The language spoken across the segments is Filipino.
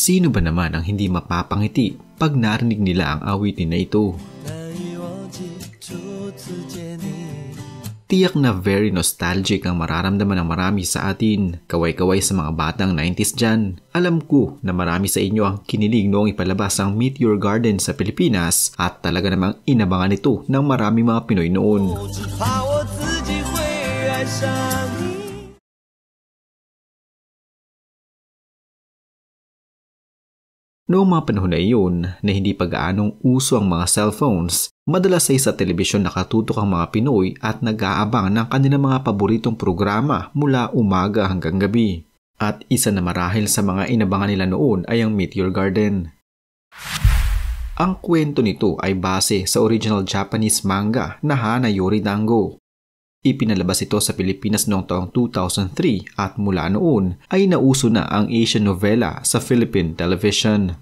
Sino ba naman ang hindi mapapangiti pag narinig nila ang awitin na ito? Tiyak na very nostalgic ang mararamdaman ng marami sa atin, kaway-kaway sa mga batang 90s dyan. Alam ko na marami sa inyo ang kinilig noong ipalabas ang Meteor Garden sa Pilipinas at talaga namang inabangan ito ng maraming mga Pinoy noon. Noong mga panahon na iyon na hindi pa gaanong uso ang mga cellphones, madalas ay sa telebisyon nakatutok ang mga Pinoy at nag-aabang ng kanilang mga paboritong programa mula umaga hanggang gabi. At isa na marahil sa mga inabangan nila noon ay ang Meteor Garden. Ang kwento nito ay base sa original Japanese manga na Hana Yori Dango. Ipinalabas ito sa Pilipinas noong taong 2003 at mula noon ay nauso na ang Asian novela sa Philippine television.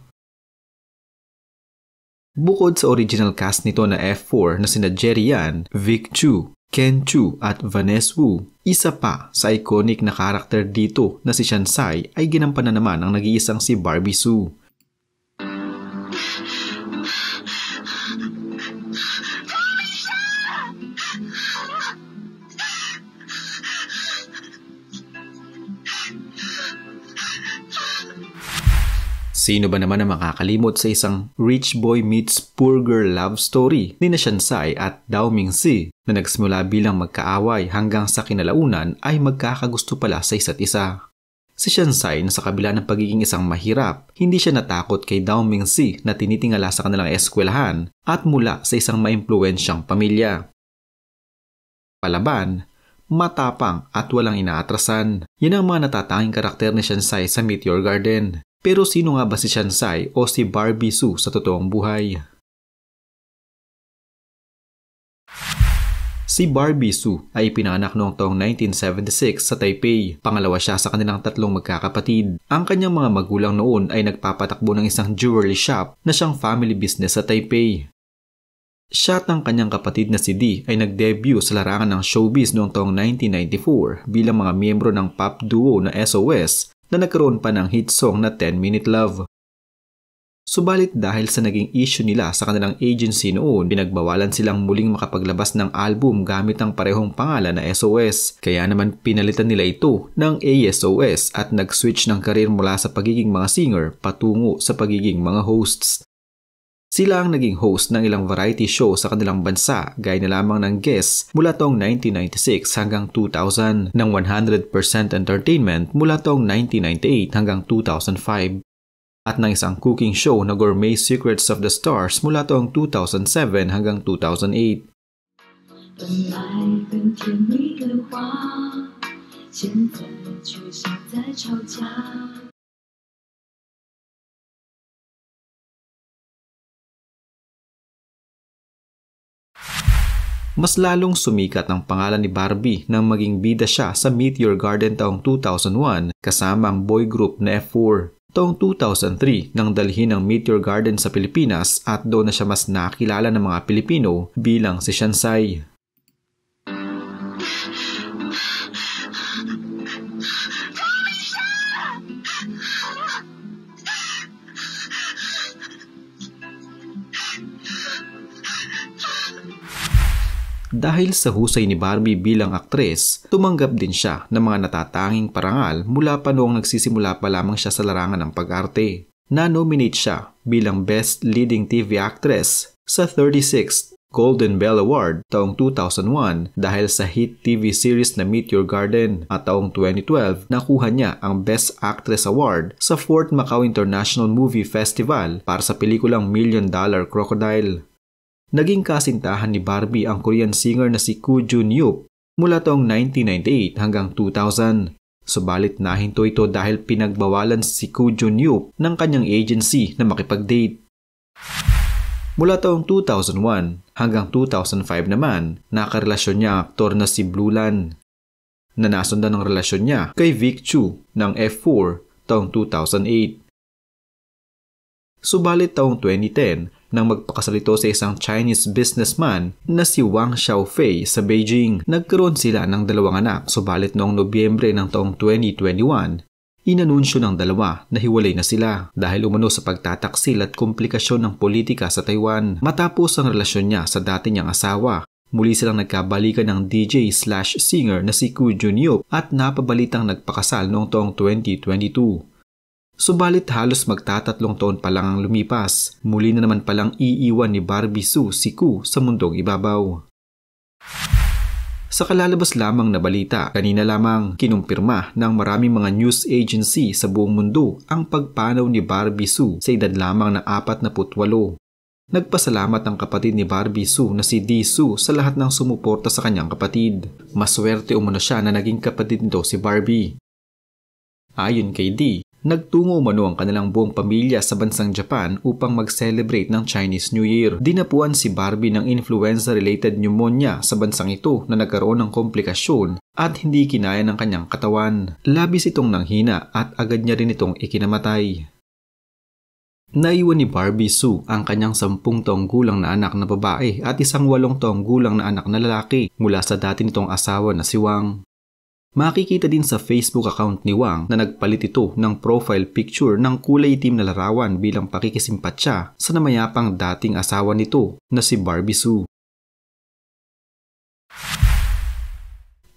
Bukod sa original cast nito na F4 na sina Jerry Yan, Vic Chu, Ken Chu at Vanessa Wu, isa pa sa iconic na karakter dito na si Shansai ay ginampanan naman ang nag-iisang si Barbie Sue. Sino ba naman ang makakalimot sa isang rich boy meets poor girl love story ni na Shansai at Dao Mingsi na nagsimula bilang magkaaway hanggang sa kinalaunan ay magkakagusto pala sa isa't isa. Si Shansai na sa kabila ng pagiging isang mahirap, hindi siya natakot kay Dao Mingsi na tinitingala sa kanilang eskwelahan at mula sa isang maimpluwensyang pamilya. Palaban, matapang at walang inaatrasan. Yan ang mga natatanging karakter ni Shansai sa Meteor Garden. Pero sino nga ba si Shansai o si Barbie Sue sa totoong buhay? Si Barbie Sue ay pinanganak noong taong 1976 sa Taipei. Pangalawa siya sa kanilang tatlong magkakapatid. Ang kanyang mga magulang noon ay nagpapatakbo ng isang jewelry shop na siyang family business sa Taipei. Siya at ang kanyang kapatid na si Dee ay nag-debut sa larangan ng showbiz noong taong 1994 bilang mga miyembro ng pop duo na SOS na nagkaroon pa ng hit song na 10 Minute Love. Subalit dahil sa naging issue nila sa kanilang agency noon, pinagbawalan silang muling makapaglabas ng album gamit ang parehong pangalan na SOS. Kaya naman pinalitan nila ito ng ASOS at nag-switch ng karir mula sa pagiging mga singer patungo sa pagiging mga hosts. Sila ang naging host ng ilang variety show sa kanilang bansa, gaya na lamang ng guests mula taong 1996 hanggang 2000, ng 100% Entertainment mula taong 1998 hanggang 2005, at ng isang cooking show na Gourmet Secrets of the Stars mula taong 2007 hanggang 2008. Mas lalong sumikat ang pangalan ni Barbie nang maging bida siya sa Meteor Garden taong 2001 kasama ang boy group na F4. Taong 2003 nang dalhin ang Meteor Garden sa Pilipinas at doon na siya mas nakilala ng mga Pilipino bilang si Shansai. Dahil sa husay ni Barbie bilang aktres, tumanggap din siya ng mga natatanging parangal mula pa noong nagsisimula pa lamang siya sa larangan ng pag-arte. Na-nominate siya bilang Best Leading TV Actress sa 36th Golden Bell Award taong 2001 dahil sa hit TV series na Meteor Garden, at taong 2012 nakuha niya ang Best Actress Award sa 4th Macau International Movie Festival para sa pelikulang $1 Million Crocodile. Naging kasintahan ni Barbie ang Korean singer na si Koo Jun-yup mula taong 1998 hanggang 2000. Subalit nahinto ito dahil pinagbawalan si Koo Jun-yup ng kanyang agency na makipag-date. Mula taong 2001 hanggang 2005 naman, nakarelasyon niya ang aktor na si Blue Lan, na nasundan ng relasyon niya kay Vic Chu ng F4 taong 2008. Subalit taong 2010, nang magpakasalito sa isang Chinese businessman na si Wang Xiaofei sa Beijing, nagkaroon sila ng 2 anak. Subalit noong Nobyembre ng taong 2021, Inanunsyo ng dalawa na hiwalay na sila dahil umano sa pagtataksil at komplikasyon ng politika sa Taiwan matapos ang relasyon niya sa dati niyang asawa. Muli silang nagkabalikan ng DJ/singer na si Koo Junyook at napabalitang nagpakasal noong taong 2022. Subalit halos magtatatlong taon pa lang ang lumipas, muli na naman palang iiwan ni Barbie Hsu si Koo sa mundong ibabaw. Sa kalalabas lamang na balita, kanina lamang kinumpirma ng maraming mga news agency sa buong mundo ang pagpanaw ni Barbie Hsu sa edad lamang na 48. Nagpasalamat ang kapatid ni Barbie Hsu na si Dee Hsu sa lahat ng sumuporta sa kanyang kapatid. Maswerte umano siya na naging kapatid nito si Barbie. Ayon kay Dee, nagtungo umano ang kanilang buong pamilya sa bansang Japan upang mag-celebrate ng Chinese New Year. Dinapuan si Barbie ng influenza-related pneumonia sa bansang ito na nagkaroon ng komplikasyon at hindi kinaya ng kanyang katawan. Labis itong nanghina at agad niya rin itong ikinamatay. Naiwan ni Barbie Hsu ang kanyang 10 taong gulang na anak na babae at isang 8 taong gulang na anak na lalaki mula sa dati nitong asawa na si Wang. Makikita din sa Facebook account ni Wang na nagpalit ito ng profile picture ng kulay itim na larawan bilang pakikisimpatya sa namayapang dating asawa nito na si Barbie Hsu.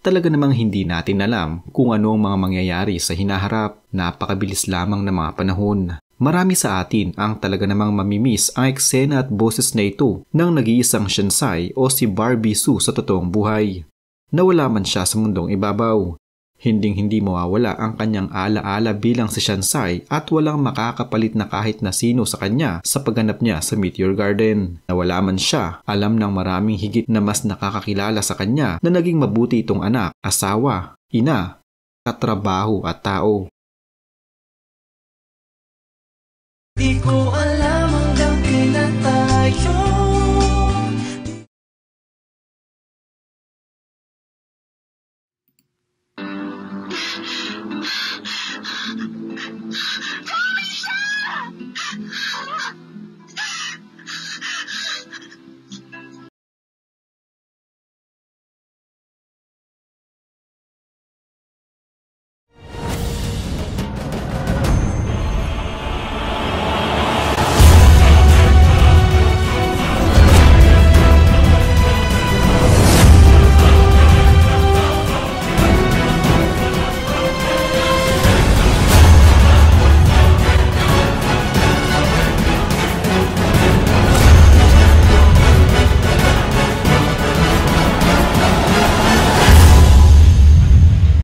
Talaga namang hindi natin alam kung ano ang mga mangyayari sa hinaharap. Napakabilis lamang ng mga panahon. Marami sa atin ang talaga namang mamimiss ang eksena at boses na ito ng nag-iisang Shansai o si Barbie Hsu sa totoong buhay. Nawala man siya sa mundong ibabaw. Hinding-hindi mawawala ang kanyang ala-ala bilang si Shansai at walang makakapalit na kahit na sino sa kanya sa pagganap niya sa Meteor Garden. Nawala man siya, alam ng maraming higit na mas nakakakilala sa kanya na naging mabuti itong anak, asawa, ina, katrabaho at tao. Di ko alam hanggang kailan tayo